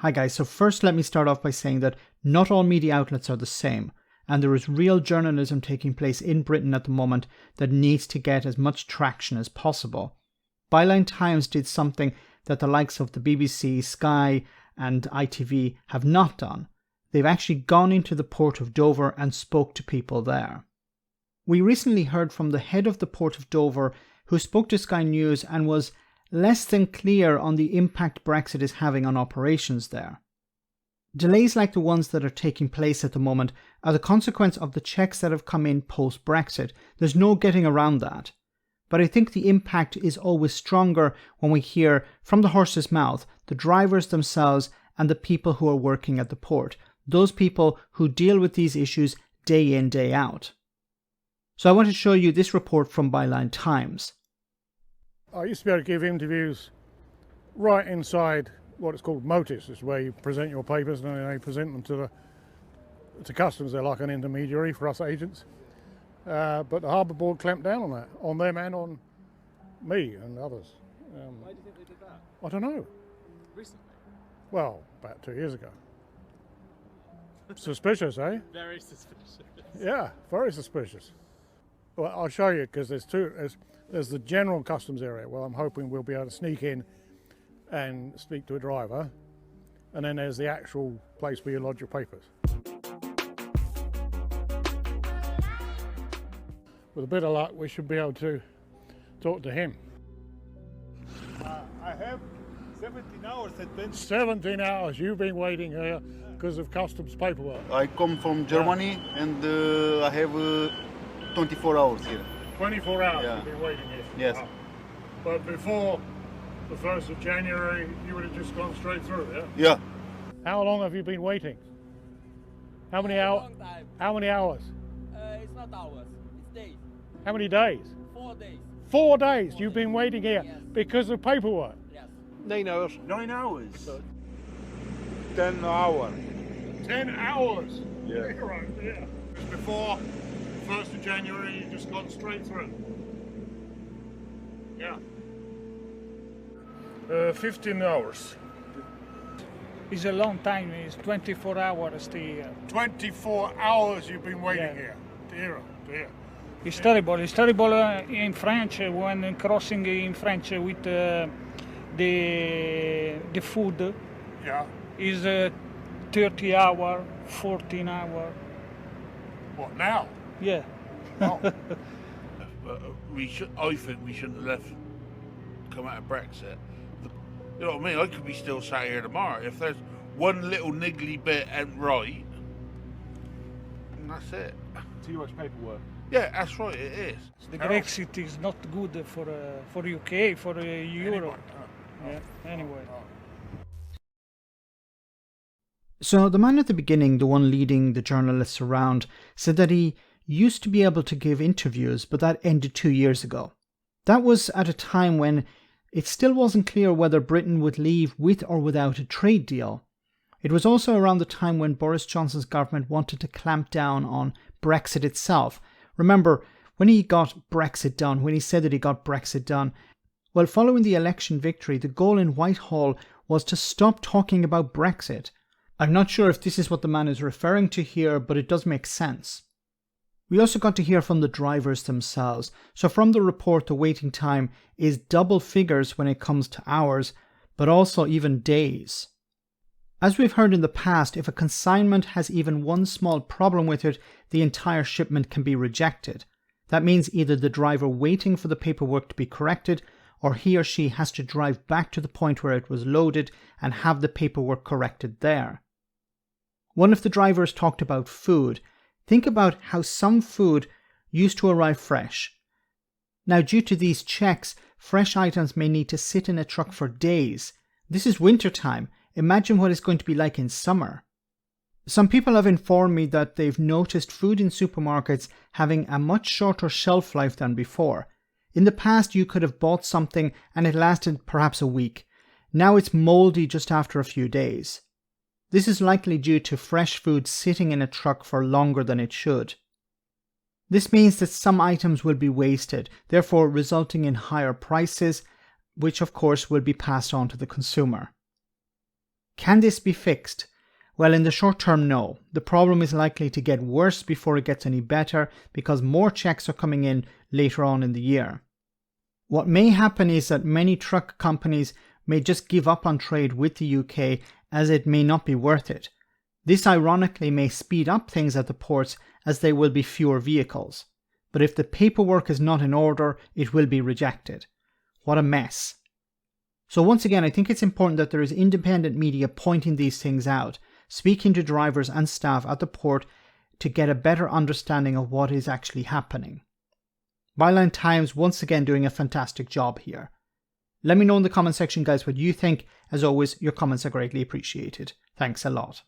Hi guys, so first let me start off by saying that not all media outlets are the same, and there is real journalism taking place in Britain at the moment that needs to get as much traction as possible. ByLine Times did something that the likes of the BBC, Sky and ITV have not done. They've actually gone into the port of Dover and spoke to people there. We recently heard from the head of the port of Dover who spoke to Sky News and was less than clear on the impact Brexit is having on operations there. Delays like the ones that are taking place at the moment are the consequence of the checks that have come in post-Brexit. There's no getting around that. But I think the impact is always stronger when we hear from the horse's mouth the drivers themselves and the people who are working at the port, those people who deal with these issues day in, day out. So I want to show you this report from ByLine Times. I used to be able to give interviews right inside what it's called motis, is where you present your papers and then they present them to customs. They're like an intermediary for us agents. But the Harbour Board clamped down on that, on them and on me and others. Why do you think they did that? I don't know. Recently? Well, about 2 years ago. Suspicious, eh? Very suspicious. Yeah, very suspicious. Well, I'll show you, because there's the general customs area. Well, I'm hoping we'll be able to sneak in and speak to a driver. And then there's the actual place where you lodge your papers. With a bit of luck, we should be able to talk to him. I have 17 hours advance. 17 hours you've been waiting here because of customs paperwork. I come from Germany and I have 24 hours here. 24 hours Yeah. you've been waiting here. Yes. But before the 1st of January, you would have just gone straight through, yeah? Yeah. How long have you been waiting? How many hours? Long time. How many hours? It's not hours, it's days. How many days? 4 days. 4 days you've been waiting here Yes. because of paperwork. Yes. 9 hours. 9 hours. 10 hours. 10 hours? Yeah. Right, yeah. Just before 1st of January, you've just gone straight through. Yeah. 15 hours. It's a long time, it's 24 hours stay here. 24 hours you've been waiting Yeah. here. Dear, oh dear. It's terrible in French, when crossing in French with the food Yeah. is 30 hour, 14 hour. What, now? Yeah. Oh. I think we shouldn't have left, come out of Brexit. You know what I mean? I could be still sat here tomorrow. If there's one little niggly bit ain't right, and that's it. Too much paperwork. Yeah, that's right, it is. The Brexit is not good for UK, for Europe. Yeah. Anyway. So the man at the beginning, the one leading the journalists around, said that he used to be able to give interviews, but that ended 2 years ago. That was at a time when it still wasn't clear whether Britain would leave with or without a trade deal. It was also around the time when Boris Johnson's government wanted to clamp down on Brexit itself. Remember, when he got Brexit done, when he said that he got Brexit done, well, following the election victory, the goal in Whitehall was to stop talking about Brexit. I'm not sure if this is what the man is referring to here, but it does make sense. We also got to hear from the drivers themselves. So from the report, the waiting time is double figures when it comes to hours, but also even days. As we've heard in the past, if a consignment has even one small problem with it, the entire shipment can be rejected. That means either the driver waiting for the paperwork to be corrected, or he or she has to drive back to the point where it was loaded and have the paperwork corrected there. One of the drivers talked about food. Think about how some food used to arrive fresh. Now, due to these checks, fresh items may need to sit in a truck for days. This is winter time. Imagine what it's going to be like in summer. Some people have informed me that they've noticed food in supermarkets having a much shorter shelf life than before. In the past, you could have bought something and it lasted perhaps a week. Now it's moldy just after a few days. This is likely due to fresh food sitting in a truck for longer than it should. This means that some items will be wasted, therefore resulting in higher prices, which of course will be passed on to the consumer. Can this be fixed? Well, in the short term, no. The problem is likely to get worse before it gets any better because more checks are coming in later on in the year. What may happen is that many truck companies may just give up on trade with the UK as it may not be worth it. This ironically may speed up things at the ports as there will be fewer vehicles. But if the paperwork is not in order, it will be rejected. What a mess. So once again, I think it's important that there is independent media pointing these things out, speaking to drivers and staff at the port to get a better understanding of what is actually happening. ByLine Times once again doing a fantastic job here. Let me know in the comment section, guys, what you think. As always, your comments are greatly appreciated. Thanks a lot.